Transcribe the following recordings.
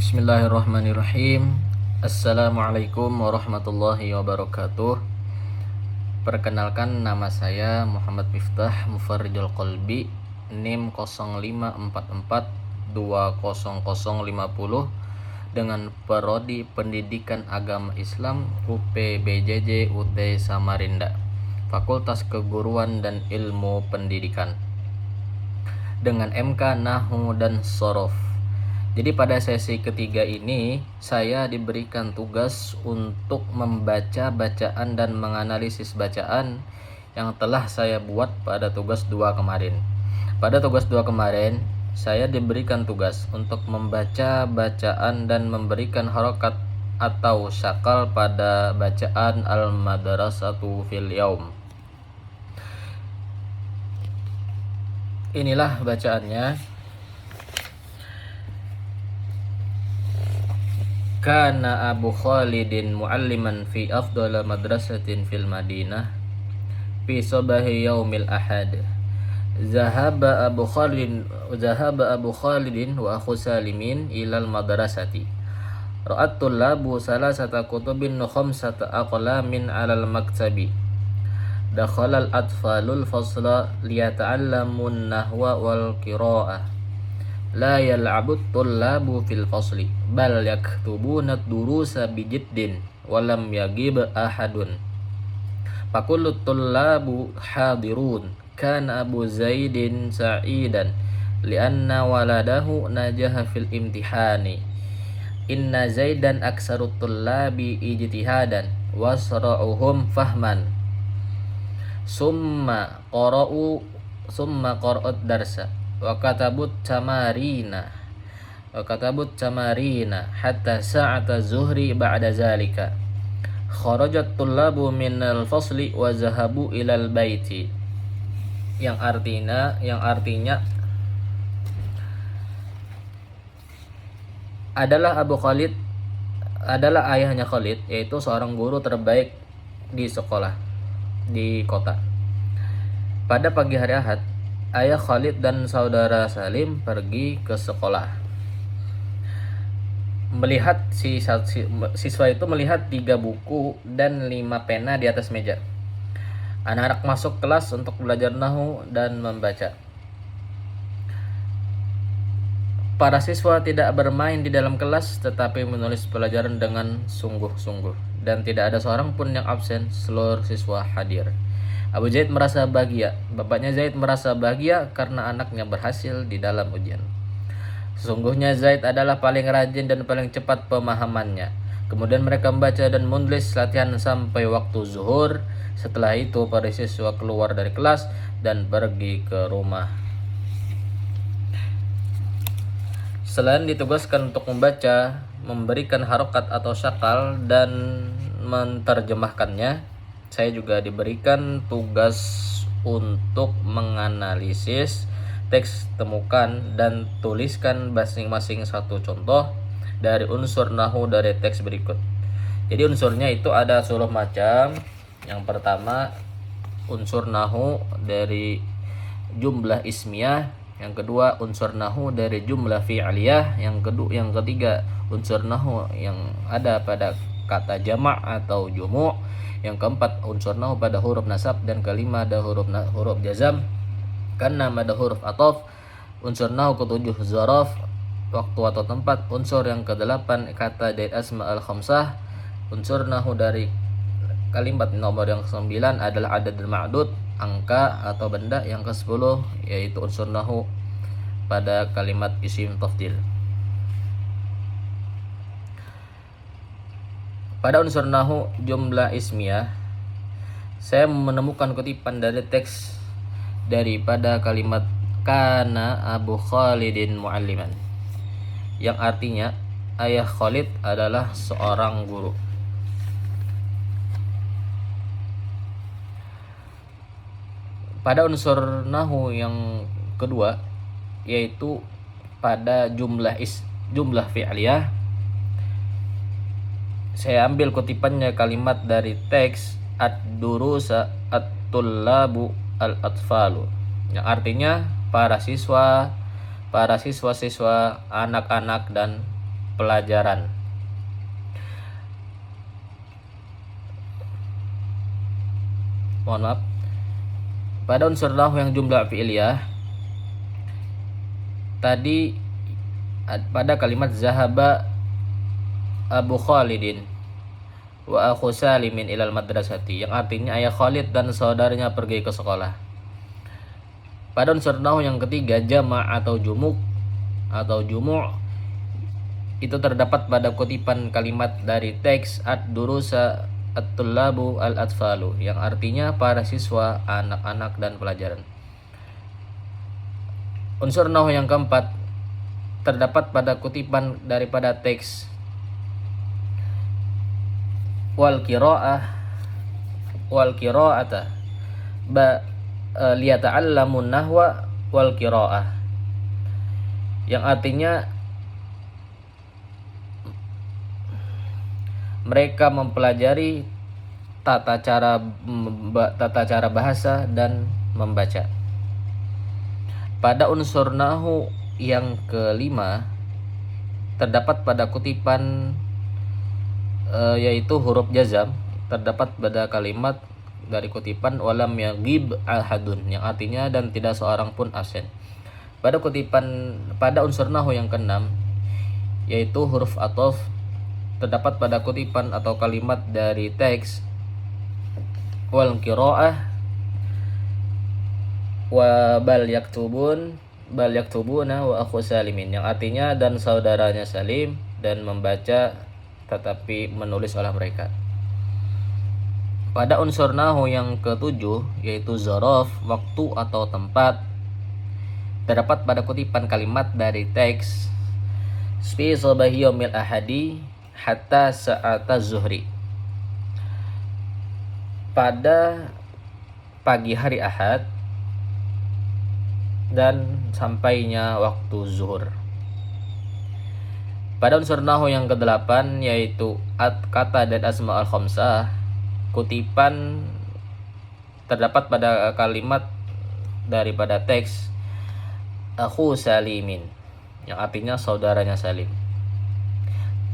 Bismillahirrahmanirrahim. Assalamualaikum warahmatullahi wabarakatuh. Perkenalkan, nama saya Muhammad Miftah Mufarrijul Qalbi, NIM 0544200050 dengan Prodi Pendidikan Agama Islam UPBJJ UT Samarinda, Fakultas Keguruan dan Ilmu Pendidikan, dengan MK Nahwu dan Shorof. Jadi pada sesi ketiga ini saya diberikan tugas untuk membaca bacaan dan menganalisis bacaan yang telah saya buat pada tugas 2 kemarin. Pada tugas 2 kemarin saya diberikan tugas untuk membaca bacaan dan memberikan harokat atau syakal pada bacaan Al-Madrasatu fil Yaum. Inilah bacaannya. Kana Abu Khalidin mualliman fi afdal madrasatin fil Madinah fi sabahi yaumil ahad. Zahaba Abu Khalidin wa akhu Salimin ilal madrasati. Ra'at tullabu salasata kutubin khamsata aqlamin 'alal maktabi. Dakhala al-atfalul fasla liyata'allamun nahwa wal qira'ah. La yal'abut tullabu fil fasli bal yaktubuna durusa bijiddin walam yagib ahadun. Fakullu tullabu hadirun. Kana Abu Zaidin sa'idan lianna waladahu najaha fil imtihani. Inna Zaidan aksarut tullabi ijtihadan wasra'uhum fahman. Summa qara'ut darsa wa katabut tamarina hatta sa'ata zuhri ba'da zalika. Kharajat tullabu minal fasli wa zahabu ilal baiti. Yang artinya adalah Abu Khalid adalah ayahnya Khalid, yaitu seorang guru terbaik di sekolah di kota. Pada pagi hari Ahad, ayah Khalid dan saudara Salim pergi ke sekolah. Siswa itu melihat 3 buku dan 5 pena di atas meja. Anak-anak masuk kelas untuk belajar nahwu dan membaca. Para siswa tidak bermain di dalam kelas tetapi menulis pelajaran dengan sungguh-sungguh, dan tidak ada seorang pun yang absen. Seluruh siswa hadir. Abu Zaid merasa bahagia. Bapaknya Zaid merasa bahagia karena anaknya berhasil di dalam ujian. Sesungguhnya Zaid adalah paling rajin dan paling cepat pemahamannya. Kemudian mereka membaca dan menulis latihan sampai waktu zuhur. Setelah itu para siswa keluar dari kelas dan pergi ke rumah. Selain ditugaskan untuk membaca, memberikan harokat atau syakal, dan menerjemahkannya, saya juga diberikan tugas untuk menganalisis teks. Temukan dan tuliskan masing-masing satu contoh dari unsur nahwu dari teks berikut. Jadi unsurnya itu ada 10 macam. Yang pertama, unsur nahwu dari jumlah ismiyah. Yang kedua, unsur nahwu dari jumlah fi'liyah. Yang ketiga, unsur nahwu yang ada pada kata jamak atau jumu'. Yang keempat, unsur nahwu pada huruf nasab. Dan kelima, ada huruf jazam. Keenam, ada huruf ataf. Unsur nahwu ketujuh, zaraf, waktu atau tempat. Unsur yang kedelapan, kata dari asma al-khamsah. Unsur nahwu dari kalimat nomor yang ke-9 adalah adad ma'dud, angka atau benda. Yang ke-10 yaitu unsur nahwu pada kalimat isim tafdil. Pada unsur nahwu jumlah ismiyah, saya menemukan kutipan dari teks daripada kalimat kana Abu Khalidin mualliman, yang artinya ayah Khalid adalah seorang guru. Pada unsur nahwu yang kedua, yaitu pada jumlah fi'liyah, saya ambil kutipannya kalimat dari teks ad-durusa at-tullabu al-atfalu, yang artinya para siswa, anak-anak dan pelajaran. Mohon maaf. Pada unsur nahwu yang jumlah fi'liyah tadi pada kalimat zahaba Abu Khalidin wa akhu Salimin ilal madrasati, yang artinya ayah Khalid dan saudaranya pergi ke sekolah. Pada unsur nahwu yang ketiga jama' atau jumu' itu terdapat pada kutipan kalimat dari teks ad-durusa at-tullabu al-atfalu, yang artinya para siswa, anak-anak dan pelajaran. Unsur nahwu yang keempat terdapat pada kutipan daripada teks wal qira'ata liyata'allamun nahwa wal qira'ah, yang artinya mereka mempelajari tata cara bahasa dan membaca. Pada unsur nahwu yang kelima terdapat pada kutipan yaitu huruf jazam, terdapat pada kalimat dari kutipan walam yaghib ahadun, yang artinya dan tidak seorang pun absen. Pada unsur nahwu yang keenam yaitu huruf athof, terdapat pada kutipan atau kalimat dari teks wal qiraah wa bal yaktubuna wa akhu Salimin, yang artinya dan saudaranya Salim dan membaca tetapi menulis oleh mereka. Pada unsur nahwu yang ketujuh yaitu zorof, waktu atau tempat, terdapat pada kutipan kalimat dari teks fi sabahi yaumil ahadi hatta sa'ata zuhri, pada pagi hari Ahad dan sampainya waktu zuhur. Pada unsur nahwu yang kedelapan yaitu kata dan asma al-khamsah, kutipan terdapat pada kalimat daripada teks akhu Salimin, yang artinya saudaranya Salim.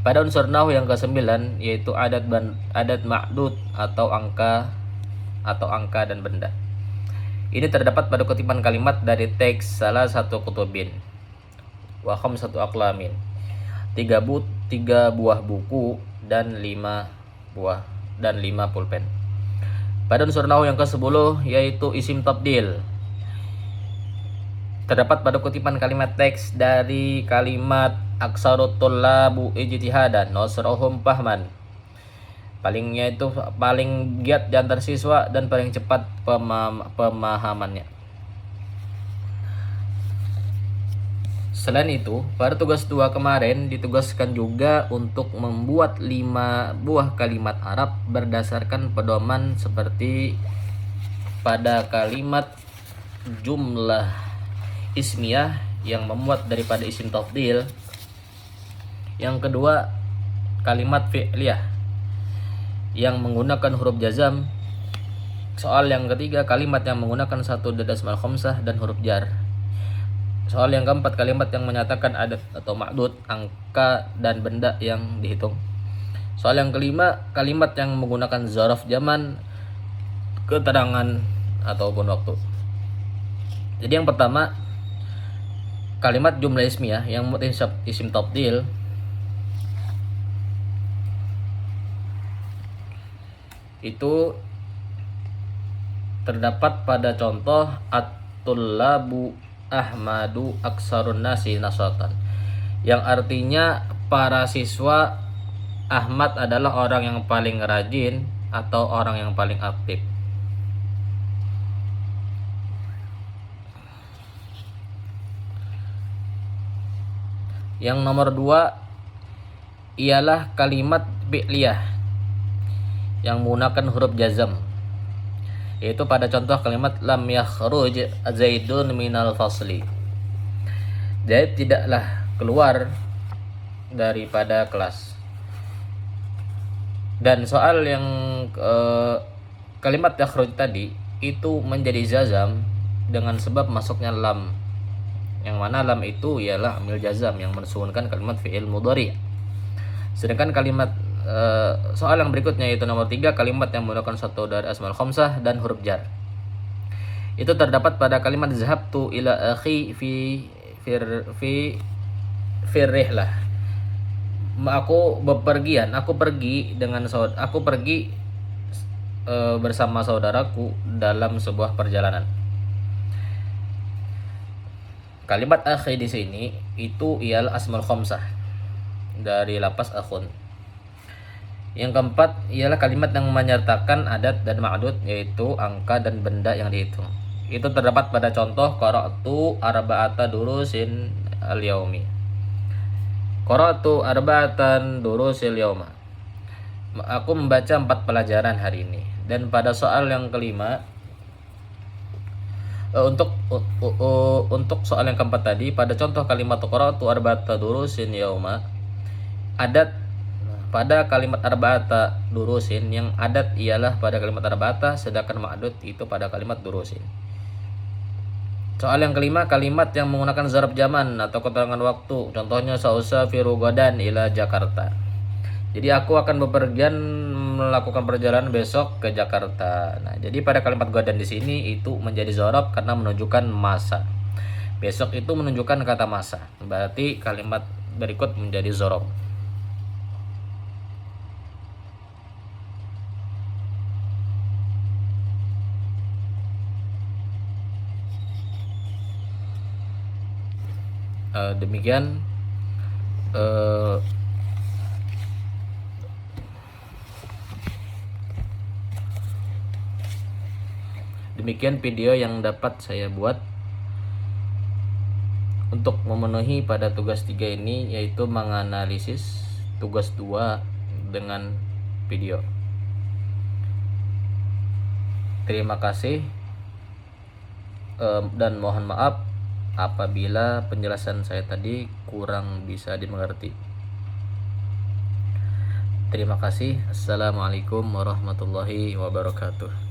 Pada unsur nahwu yang ke-9 yaitu adat ma'dud atau angka dan benda. Ini terdapat pada kutipan kalimat dari teks salah satu kutubin wa khamsatu aqlamin, 3 buah buku dan 5 pulpen. Pada unsur nahwu yang ke-10 yaitu isim tabdil, terdapat pada kutipan kalimat teks dari kalimat aksarut tullabu ijtihadan nasrahum fahman, paling giat di antar siswa dan paling cepat pemahamannya. Selain itu, pada tugas 2 kemarin ditugaskan juga untuk membuat 5 buah kalimat Arab berdasarkan pedoman seperti pada kalimat jumlah ismiyah yang memuat daripada isim tafdil. Yang kedua, kalimat fi'liyah yang menggunakan huruf jazam. Soal yang ketiga, kalimat yang menggunakan satu asmaul khamsah dan huruf jar. Soal yang keempat, kalimat yang menyatakan adat atau ma'dud, angka dan benda yang dihitung. Soal yang kelima, kalimat yang menggunakan zaraf zaman, keterangan ataupun waktu. Jadi yang pertama, kalimat jumlah ismiyah yang memuat isim tafdil itu terdapat pada contoh at-tullabu ahmadu aksarun nasi nasatan, yang artinya para siswa Ahmad adalah orang yang paling rajin atau orang yang paling aktif. Yang nomor 2 ialah kalimat fi'liyah yang menggunakan huruf jazam, yaitu pada contoh kalimat lam yakhruj Zaidun minal fasli, Zaid tidaklah keluar daripada kelas. Dan soal yang kalimat yakhruj tadi itu menjadi jazam dengan sebab masuknya lam, yang mana lam itu ialah amil jazam yang mensukunkan kalimat fi'il mudhari. Sedangkan kalimat soal yang berikutnya yaitu nomor 3, kalimat yang menggunakan satu dari asmaul khamsah dan huruf jar. Itu terdapat pada kalimat zahabtu ila akhi fi rihlah. Aku bepergian, aku pergi bersama saudaraku dalam sebuah perjalanan. Kalimat akhi di sini itu ialah asmaul khamsah dari lapas akhun. Yang keempat ialah kalimat yang menyertakan adat dan ma'dud, yaitu angka dan benda yang dihitung. Itu terdapat pada contoh qara'tu arba'ata durusin al-yaumi. Qara'tu arba'atan durusil yauma. Aku membaca 4 pelajaran hari ini. Dan pada soal yang kelima, untuk soal yang keempat tadi, pada contoh kalimat qara'tu arba'ata durusin yauma, adat pada kalimat arba'ata durusin, yang adat ialah pada kalimat arba'ata, sedangkan ma'dud itu pada kalimat durusin. Soal yang kelima, kalimat yang menggunakan zarf zaman atau keterangan waktu. Contohnya sausafiru gadan ila Jakarta. Jadi aku akan bepergian melakukan perjalanan besok ke Jakarta. Nah, jadi pada kalimat gadan di sini itu menjadi zarf karena menunjukkan masa. Besok itu menunjukkan kata masa. Berarti kalimat berikut menjadi zarf. Demikian video yang dapat saya buat untuk memenuhi pada tugas 3 ini, yaitu menganalisis tugas 2 dengan video. Terima kasih dan mohon maaf apabila penjelasan saya tadi kurang bisa dimengerti. Terima kasih. Assalamualaikum warahmatullahi wabarakatuh.